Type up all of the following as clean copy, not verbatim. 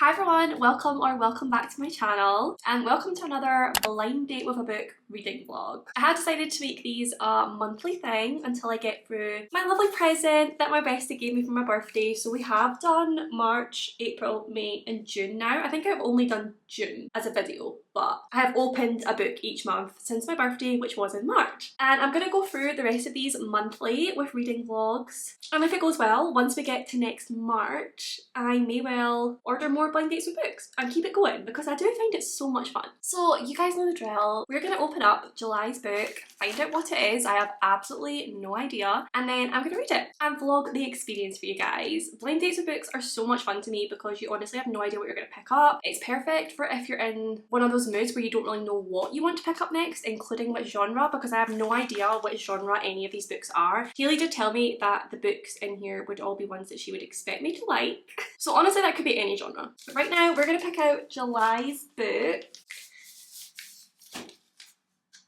Hi everyone, welcome back to my channel and welcome to another blind date with a book reading vlog. I had decided to make these a monthly thing until I get through my lovely present that my bestie gave me for my birthday. So we have done March, April, May and June now. I think I've only done June as a video, but I have opened a book each month since my birthday, which was in March. And I'm going to go through the rest of these monthly with reading vlogs. And if it goes well, once we get to next March, I may well order more blind dates with books and keep it going because I do find it so much fun. So you guys know the drill. We're going to open up July's book, find out what it is. I have absolutely no idea. And then I'm going to read it and vlog the experience for you guys. Blind dates with books are so much fun to me because you honestly have no idea what you're going to pick up. It's perfect for if you're in one of those moods where you don't really know what you want to pick up next, including which genre, because I have no idea which genre any of these books are. Haley did tell me that the books in here would all be ones that she would expect me to like. So honestly, that could be any genre. But right now, we're going to pick out July's book.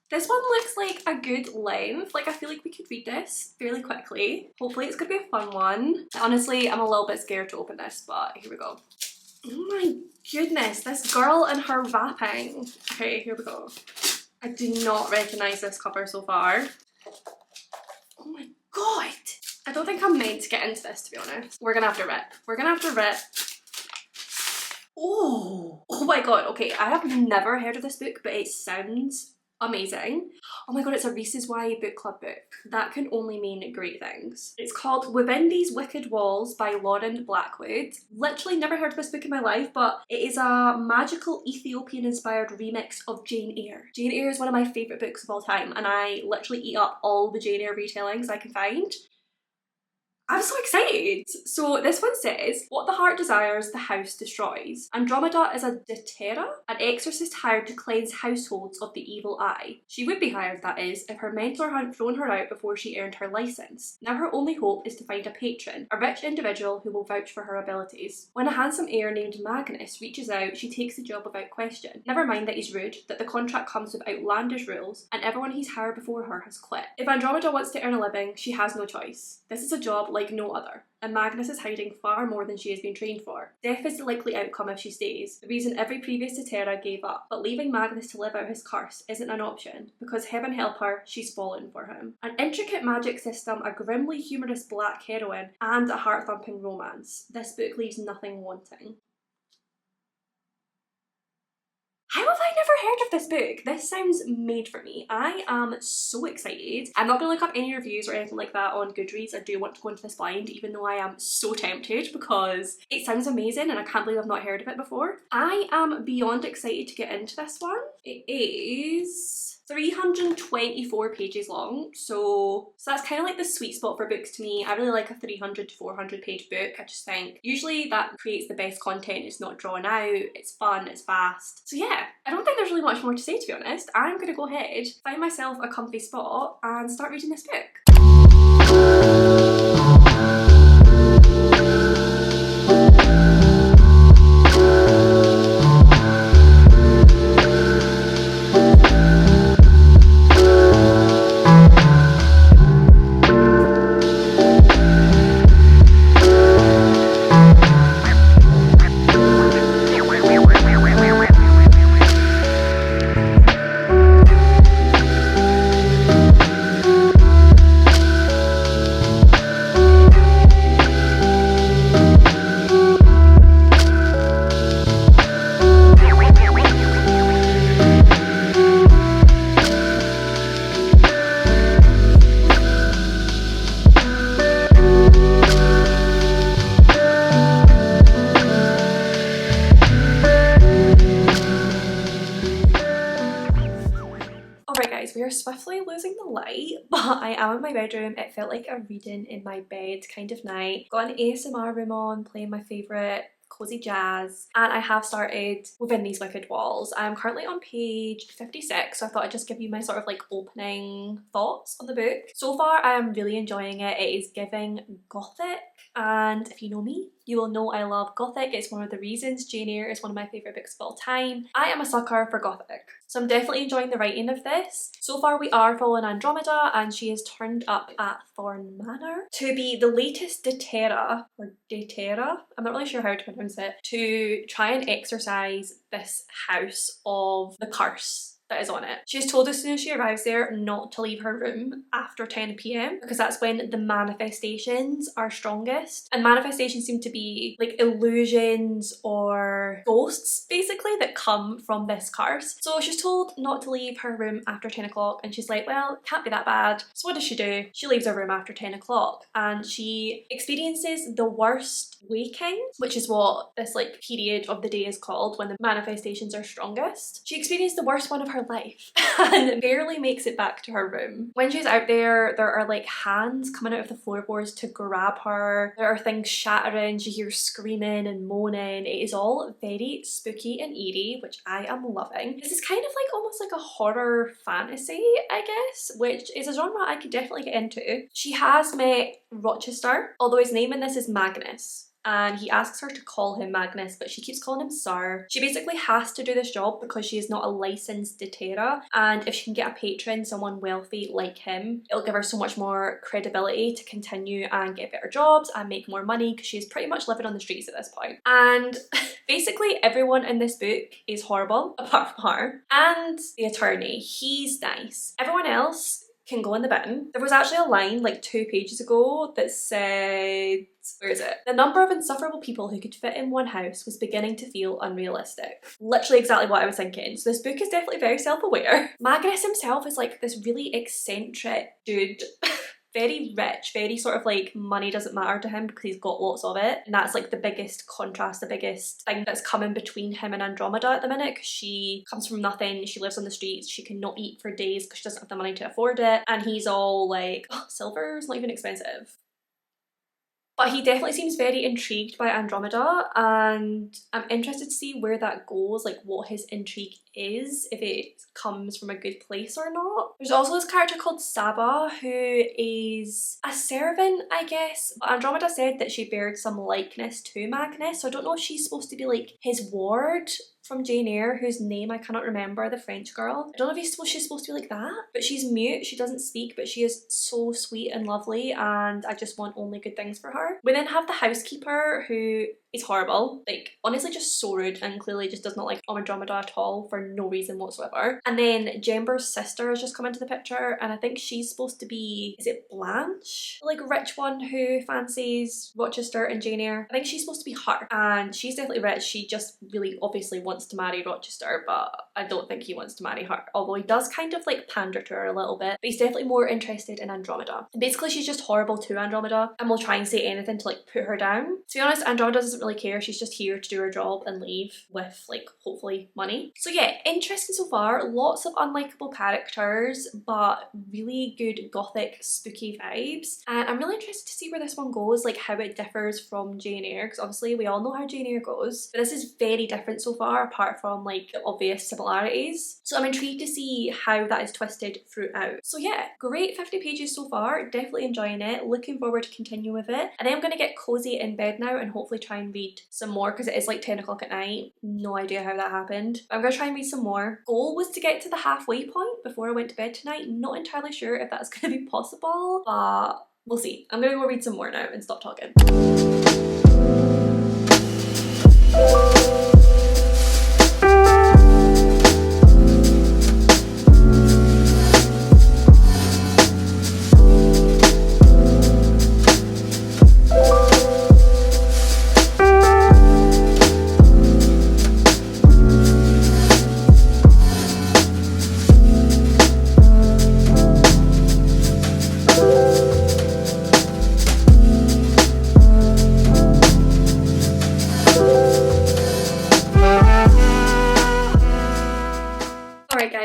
This one looks like a good length. Like, I feel like we could read this fairly quickly. Hopefully it's going to be a fun one. Honestly, I'm a little bit scared to open this, but here we go. Oh my goodness, this girl and her wrapping. Okay, here we go. I do not recognise this cover so far. Oh my god. I don't think I'm meant to get into this, to be honest. We're gonna have to rip. We're gonna have to rip. Oh my god. Okay, I have never heard of this book, but it sounds amazing. Oh my god, it's a Reese's YA book club book. That can only mean great things. It's called Within These Wicked Walls by Lauren Blackwood. Literally never heard of this book in my life, but it is a magical Ethiopian-inspired remix of Jane Eyre. Jane Eyre is one of my favourite books of all time, and I literally eat up all the Jane Eyre retellings I can find. I'm so excited! So this one says, what the heart desires, the house destroys. Andromeda is a Dotera, an exorcist hired to cleanse households of the evil eye. She would be hired, that is, if her mentor hadn't thrown her out before she earned her license. Now her only hope is to find a patron, a rich individual who will vouch for her abilities. When a handsome heir named Magnus reaches out, she takes the job without question. Never mind that he's rude, that the contract comes with outlandish rules, and everyone he's hired before her has quit. If Andromeda wants to earn a living, she has no choice. This is a job like no other, and Magnus is hiding far more than she has been trained for. Death is the likely outcome if she stays, the reason every previous Dotera gave up, but leaving Magnus to live out his curse isn't an option, because heaven help her, she's fallen for him. An intricate magic system, a grimly humorous black heroine, and a heart-thumping romance. This book leaves nothing wanting. How have I never heard of this book? This sounds made for me. I am so excited. I'm not going to look up any reviews or anything like that on Goodreads. I do want to go into this blind, even though I am so tempted because it sounds amazing and I can't believe I've not heard of it before. I am beyond excited to get into this one. It is 324 pages long, so that's kind of like the sweet spot for books to me. I really like a 300 to 400 page book. I just think usually that creates the best content. It's not drawn out, it's fun, it's fast. So yeah, I don't think there's really much more to say, to be honest. I'm gonna go ahead, find myself a comfy spot and start reading this book. We are swiftly losing the light, but I am in my bedroom. It felt like a reading in my bed kind of night. Got an ASMR room on, playing my favourite cozy jazz, and I have started Within These Wicked Walls. I'm currently on page 56, so I thought I'd just give you my sort of like opening thoughts on the book. So far I am really enjoying it. It is giving gothic, and if you know me, you will know I love Gothic. It's one of the reasons Jane Eyre is one of my favourite books of all time. I am a sucker for Gothic, so I'm definitely enjoying the writing of this. So far we are following Andromeda, and she has turned up at Thorn Manor to be the latest Detera, or Detera, I'm not really sure how to pronounce it, to try and exorcise this house of the curse that is on it. She has told us as soon as she arrives there not to leave her room after 10 p.m. because that's when the manifestations are strongest. And manifestations seem to be like illusions or ghosts basically that come from this curse. So she's told not to leave her room after 10 o'clock, and she's like, well, it can't be that bad. So what does she do? She leaves her room after 10 o'clock and she experiences the worst waking, which is what this like period of the day is called when the manifestations are strongest. She experienced the worst one of her life and barely makes it back to her room. When she's out there, there are like hands coming out of the floorboards to grab her. There are things shattering, she hears screaming and moaning. It is all very spooky and eerie, which I am loving. This is kind of like almost like a horror fantasy, I guess, which is a genre I could definitely get into. She has met Rochester, although his name in this is Magnus. And he asks her to call him Magnus, but she keeps calling him Sir. She basically has to do this job because she is not a licensed detailer, and if she can get a patron, someone wealthy like him, it'll give her so much more credibility to continue and get better jobs and make more money because she's pretty much living on the streets at this point. And basically everyone in this book is horrible apart from her. And the attorney, he's nice. Everyone else can go in the bin. There was actually a line like 2 pages ago that said, where is it? The number of insufferable people who could fit in one house was beginning to feel unrealistic. Literally exactly what I was thinking. So this book is definitely very self-aware. Magnus himself is like this really eccentric dude. Very rich, very sort of like money doesn't matter to him because he's got lots of it. And that's like the biggest contrast, the biggest thing that's coming between him and Andromeda at the minute, because she comes from nothing, she lives on the streets, she cannot eat for days because she doesn't have the money to afford it. And he's all like, oh, silver's not even expensive. But he definitely seems very intrigued by Andromeda, and I'm interested to see where that goes, like what his intrigue is, if it comes from a good place or not. There's also this character called Saba who is a servant, I guess, but Andromeda said that she bared some likeness to Magnus, so I don't know if she's supposed to be like his ward from Jane Eyre, whose name I cannot remember, the French girl. I don't know if she's supposed to be like that, but she's mute, she doesn't speak, but she is so sweet and lovely, and I just want only good things for her. We then have the housekeeper, who is horrible, like honestly just so rude and clearly just does not like Andromeda at all for no reason whatsoever. And then Jember's sister has just come into the picture, and I think she's supposed to be, is it Blanche? The, like rich one who fancies Rochester and Jane Eyre. I think she's supposed to be her, and she's definitely rich. She just really obviously wants to marry Rochester, but I don't think he wants to marry her, although he does kind of like pander to her a little bit, but he's definitely more interested in Andromeda. And basically she's just horrible to Andromeda and will try and say anything to like put her down. To be honest, Andromeda doesn't really care, she's just here to do her job and leave with like hopefully money. So yeah, interesting so far, lots of unlikable characters but really good gothic spooky vibes, and I'm really interested to see where this one goes, like how it differs from Jane Eyre, because obviously we all know how Jane Eyre goes, but this is very different so far apart from like the obvious similarities. So I'm intrigued to see how that is twisted throughout. So yeah, great 50 pages so far, definitely enjoying it, looking forward to continue with it. And then I'm going to get cozy in bed now and hopefully try and read some more because it is like 10 o'clock at night. No idea how that happened. But I'm going to try and read some more. Goal was to get to the halfway point before I went to bed tonight. Not entirely sure if that's going to be possible, but we'll see. I'm going to go read some more now and stop talking.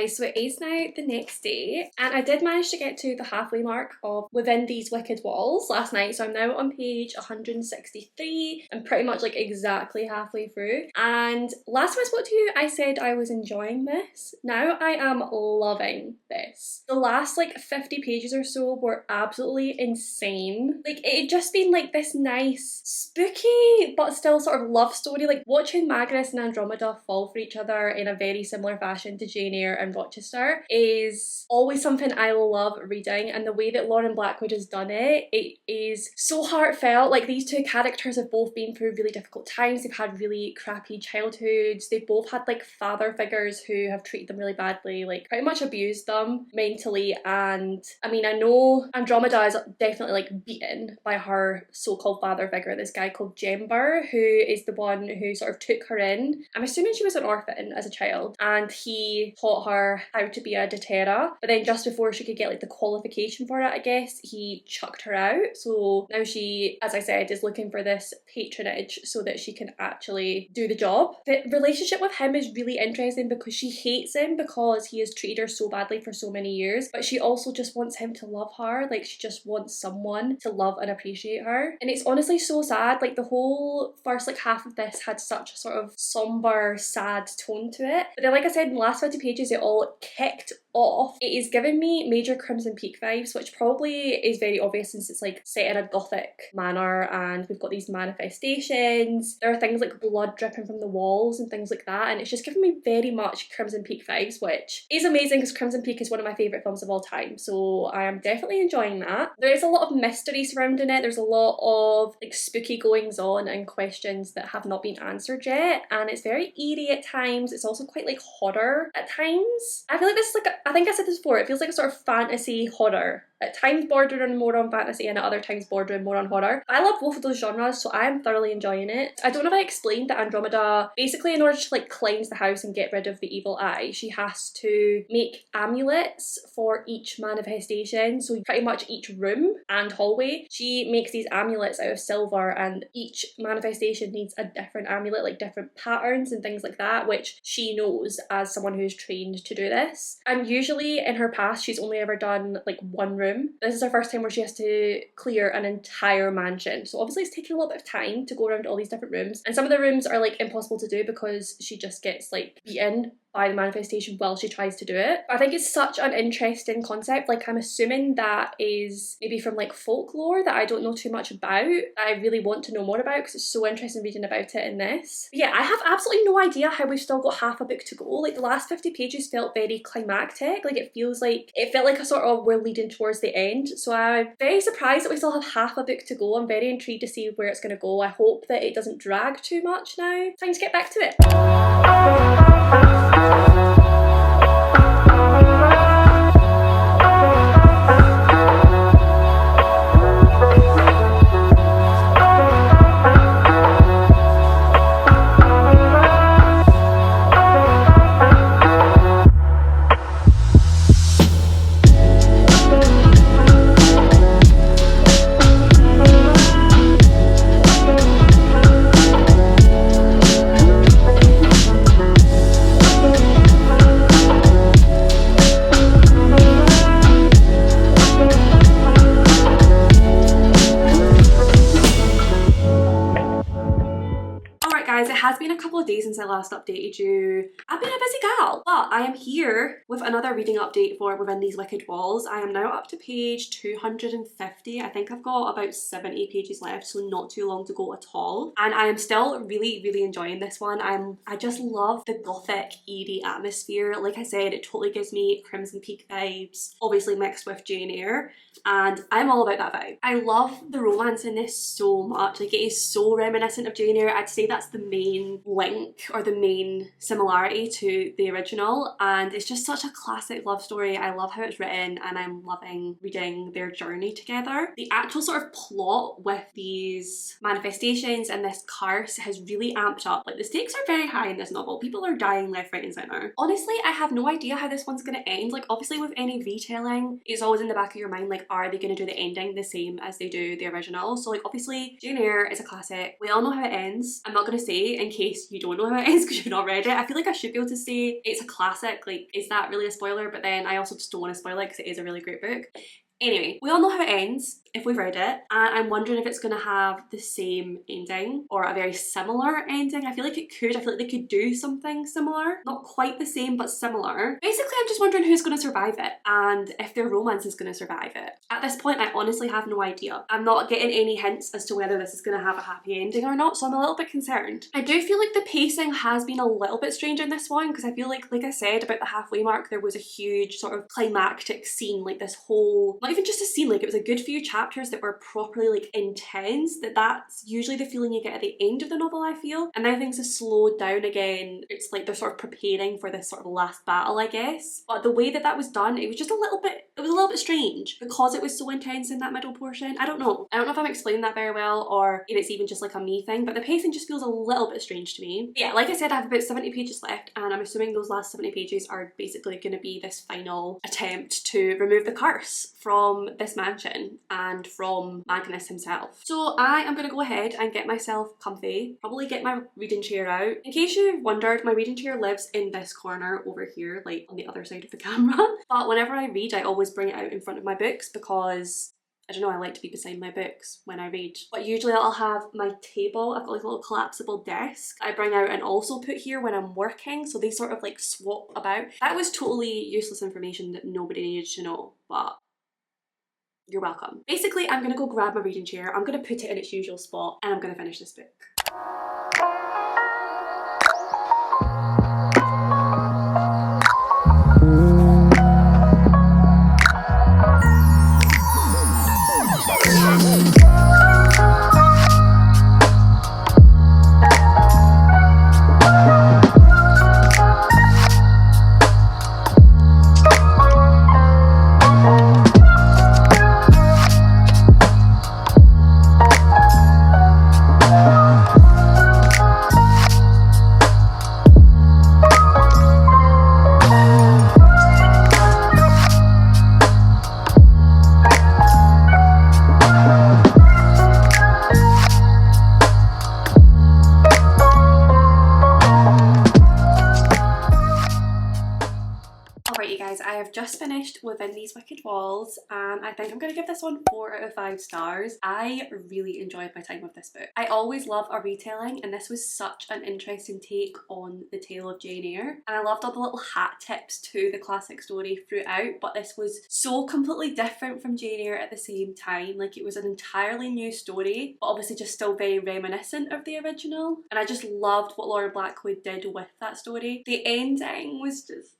guys, so it is now the next day and I did manage to get to the halfway mark of Within These Wicked Walls last night, so I'm now on page 163. I'm pretty much like exactly halfway through, and last time I spoke to you I said I was enjoying this. Now I am loving this. The last like 50 pages or so were absolutely insane. Like it had just been like this nice spooky but still sort of love story, like watching Magnus and Andromeda fall for each other in a very similar fashion to Jane Eyre and Rochester is always something I love reading, and the way that Lauren Blackwood has done it, it is so heartfelt. Like these two characters have both been through really difficult times, they've had really crappy childhoods, they've both had like father figures who have treated them really badly, like pretty much abused them mentally, and I mean I know Andromeda is definitely like beaten by her so-called father figure, this guy called Jember, who is the one who sort of took her in. I'm assuming she was an orphan as a child, and he taught her how to be a doTERRA, but then just before she could get like the qualification for it, I guess, he chucked her out. So now she, as I said, is looking for this patronage so that she can actually do the job. The relationship with him is really interesting because she hates him because he has treated her so badly for so many years, but she also just wants him to love her. Like she just wants someone to love and appreciate her, and it's honestly so sad. Like the whole first like half of this had such a sort of somber, sad tone to it, but then like I said, in the last 50 pages it all kicked off. It is giving me major Crimson Peak vibes, which probably is very obvious since it's like set in a gothic manner and we've got these manifestations. There are things like blood dripping from the walls and things like that, and it's just giving me very much Crimson Peak vibes, which is amazing because Crimson Peak is one of my favourite films of all time, so I am definitely enjoying that. There is a lot of mystery surrounding it, there's a lot of like spooky goings on and questions that have not been answered yet, and it's very eerie at times. It's also quite like horror at times. I feel like this is like I think I said this before, it feels like a sort of fantasy horror. At times bordering more on fantasy and at other times bordering more on horror. I love both of those genres, so I am thoroughly enjoying it. I don't know if I explained that Andromeda, basically in order to like cleanse the house and get rid of the evil eye, she has to make amulets for each manifestation. So pretty much each room and hallway, she makes these amulets out of silver, and each manifestation needs a different amulet, like different patterns and things like that, which she knows as someone who's trained to do this. And usually in her past, she's only ever done like one room. This is her first time where she has to clear an entire mansion, so obviously it's taking a little bit of time to go around all these different rooms, and some of the rooms are like impossible to do because she just gets like beaten by the manifestation while she tries to do it. I think it's such an interesting concept. Like I'm assuming that is maybe from like folklore that I don't know too much about, that I really want to know more about because it's so interesting reading about it in this. But yeah, I have absolutely no idea how we've still got half a book to go. Like the last 50 pages felt very climactic, like it felt like a sort of we're leading towards the end, so I'm very surprised that we still have half a book to go. I'm very intrigued to see where it's going to go. I hope that it doesn't drag too much now. Time to get back to it. Has been a couple of days since I last updated you. I've been a busy gal, but I am here with another reading update for Within These Wicked Walls. I am now up to page 250. I think I've got about 70 pages left, so not too long to go at all. And I am still really enjoying this one. I just love the gothic, eerie atmosphere. Like I said, it totally gives me Crimson Peak vibes, obviously mixed with Jane Eyre, and I'm all about that vibe. I love the romance in this so much. Like it is so reminiscent of Jane Eyre. I'd say that's the main link or the main similarity to the original, and it's just such a classic love story. I love how it's written and I'm loving reading their journey together. The actual sort of plot with these manifestations and this curse has really amped up. Like the stakes are very high in this novel. People are dying left, right and centre. Honestly, I have no idea how this one's going to end. Like obviously with any retelling, it's always in the back of your mind, like are they going to do the ending the same as they do the original? So like obviously Jane Eyre is a classic. We all know how it ends. I'm not going to say in case case you don't know how it ends because you've not read it. I feel like I should be able to say it's a classic, like is that really a spoiler? But then I also just don't want to spoil it because it is a really great book. Anyway, we all know how it ends if we've read it, and I'm wondering if it's going to have the same ending or a very similar ending. I feel like it could. I feel like they could do something similar. Not quite the same, but similar. Basically, I'm just wondering who's going to survive it and if their romance is going to survive it. At this point, I honestly have no idea. I'm not getting any hints as to whether this is going to have a happy ending or not, so I'm a little bit concerned. I do feel like the pacing has been a little bit strange in this one because I feel like I said, about the halfway mark, there was a huge sort of climactic scene, like this whole, not even just a scene, like it was a good few chapters that were properly like intense. That's usually the feeling you get at the end of the novel, I feel. And now things have slowed down again. It's like they're sort of preparing for this sort of last battle, I guess. But the way that that was done, it was just a little bit strange because it was so intense in that middle portion. I don't know if I'm explaining that very well or if it's even just like a me thing, but the pacing just feels a little bit strange to me. But yeah, like I said, I have about 70 pages left and I'm assuming those last 70 pages are basically going to be this final attempt to remove the curse from this mansion and from Magnus himself. So I am going to go ahead and get myself comfy, probably get my reading chair out. In case you've wondered, my reading chair lives in this corner over here, like on the other side of the camera. But whenever I read, I always bring it out in front of my books because I don't know, I like to be beside my books when I read. But usually I'll have my table, I've got like a little collapsible desk I bring out and also put here when I'm working, so they sort of like swap about. That was totally useless information that nobody needed to know, but you're welcome. Basically, I'm gonna go grab my reading chair, I'm gonna put it in its usual spot, and I'm gonna finish this book. I have just finished Within These Wicked Walls and I think I'm going to give this one 4 out of 5 stars. I really enjoyed my time with this book. I always love a retelling and this was such an interesting take on the tale of Jane Eyre, and I loved all the little hat tips to the classic story throughout, but this was so completely different from Jane Eyre at the same time. Like, it was an entirely new story but obviously just still very reminiscent of the original, and I just loved what Laura Blackwood did with that story. The ending was just...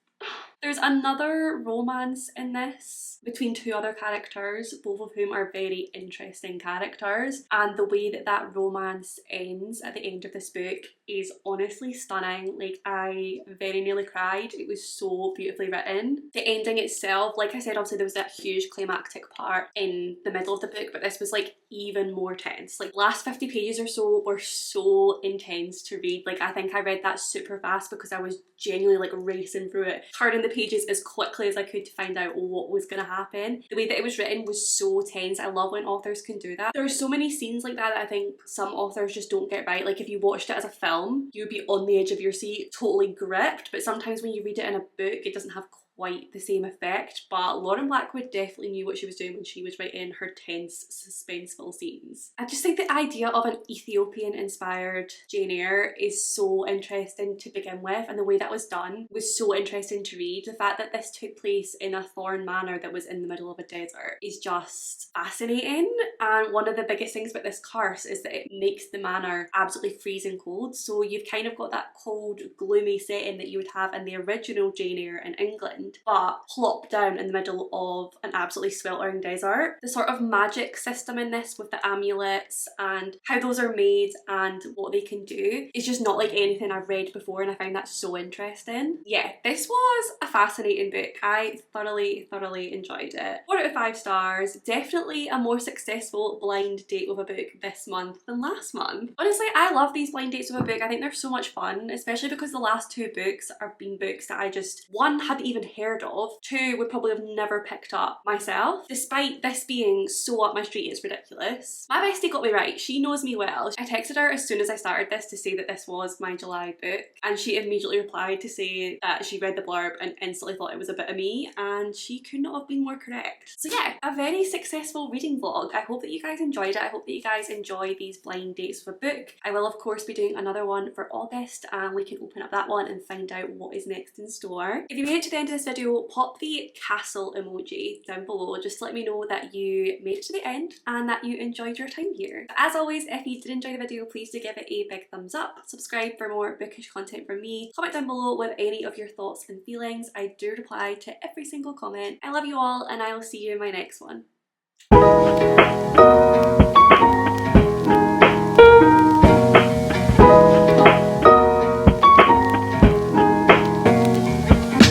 There's another romance in this between 2 other characters, both of whom are very interesting characters, and the way that that romance ends at the end of this book is honestly stunning. Like, I very nearly cried. It was so beautifully written. The ending itself, like I said, obviously there was that huge climactic part in the middle of the book, but this was like even more tense. Like, last 50 pages or so were so intense to read. Like, I think I read that super fast because I was genuinely like racing through it, turning the pages as quickly as I could to find out what was going to happen. The way that it was written was so tense. I love when authors can do that. There are so many scenes like that I think some authors just don't get right. Like, if you watched it as a film, you'd be on the edge of your seat, totally gripped, but sometimes when you read it in a book, it doesn't have quite the same effect. But Lauren Blackwood definitely knew what she was doing when she was writing her tense, suspenseful scenes. I just think the idea of an Ethiopian inspired Jane Eyre is so interesting to begin with, and the way that was done was so interesting to read. The fact that this took place in a Thorn Manor that was in the middle of a desert is just fascinating, and one of the biggest things about this curse is that it makes the manor absolutely freezing cold, so you've kind of got that cold, gloomy setting that you would have in the original Jane Eyre in England, but plopped down in the middle of an absolutely sweltering desert. The sort of magic system in this with the amulets and how those are made and what they can do is just not like anything I've read before, and I find that so interesting. Yeah, this was a fascinating book. I thoroughly enjoyed it. 4 out of 5 stars. Definitely a more successful blind date with a book this month than last month. Honestly, I love these blind dates with a book. I think they're so much fun, especially because the last 2 books have been books that I just, one, hadn't even heard of. 2 would probably have never picked up myself. Despite this being so up my street, it's ridiculous. My bestie got me right. She knows me well. I texted her as soon as I started this to say that this was my July book, and she immediately replied to say that she read the blurb and instantly thought it was a bit of me, and she could not have been more correct. So yeah, a very successful reading vlog. I hope that you guys enjoyed it. I hope that you guys enjoy these blind dates with a book. I will of course be doing another one for August, and we can open up that one and find out what is next in store. If you made it to the end of this video, pop the castle emoji down below just to let me know that you made it to the end and that you enjoyed your time here. As always, if you did enjoy the video, please do give it a big thumbs up, subscribe for more bookish content from me, comment down below with any of your thoughts and feelings. I do reply to every single comment. I love you all, and I will see you in my next one.